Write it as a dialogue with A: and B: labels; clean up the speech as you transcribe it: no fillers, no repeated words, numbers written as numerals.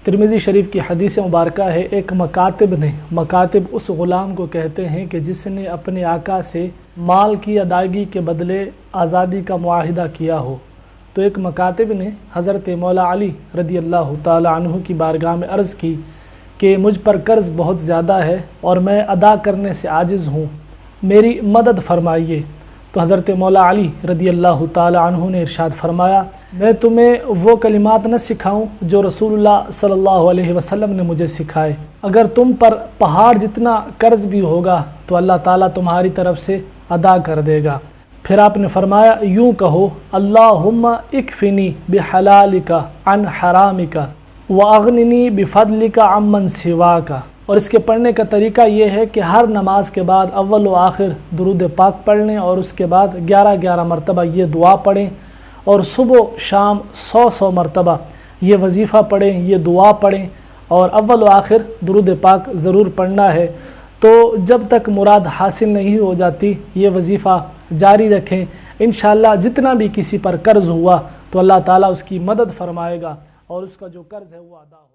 A: ترمذی شریف کی حدیث مبارکہ ہے، ایک مکاتب نے، مکاتب اس غلام کو کہتے ہیں کہ جس نے اپنے آقا سے مال کی ادائیگی کے بدلے آزادی کا معاہدہ کیا ہو، تو ایک مکاتب نے حضرت مولا علی رضی اللہ تعالی عنہ کی بارگاہ میں عرض کی کہ مجھ پر قرض بہت زیادہ ہے اور میں ادا کرنے سے عاجز ہوں، میری مدد فرمائیے۔ تو حضرت مولا علی رضی اللہ تعالی عنہ نے ارشاد فرمایا، میں تمہیں وہ کلمات نہ سکھاؤں جو رسول اللہ صلی اللہ علیہ وسلم نے مجھے سکھائے، اگر تم پر پہاڑ جتنا قرض بھی ہوگا تو اللہ تعالیٰ تمہاری طرف سے ادا کر دے گا۔ پھر آپ نے فرمایا، یوں کہو، اللہم اکفنی بحلالک عن حرامک واغننی بفضلک عمن سواک۔ اور اس کے پڑھنے کا طریقہ یہ ہے کہ ہر نماز کے بعد اول و آخر درود پاک پڑھ لیں اور اس کے بعد 11 مرتبہ یہ دعا پڑھیں، اور صبح و شام 100 مرتبہ یہ وظیفہ پڑھیں، یہ دعا پڑھیں، اور اول و آخر درود پاک ضرور پڑھنا ہے۔ تو جب تک مراد حاصل نہیں ہو جاتی یہ وظیفہ جاری رکھیں، انشاءاللہ جتنا بھی کسی پر قرض ہوا تو اللہ تعالیٰ اس کی مدد فرمائے گا اور اس کا جو قرض ہے وہ ادا ہوگا۔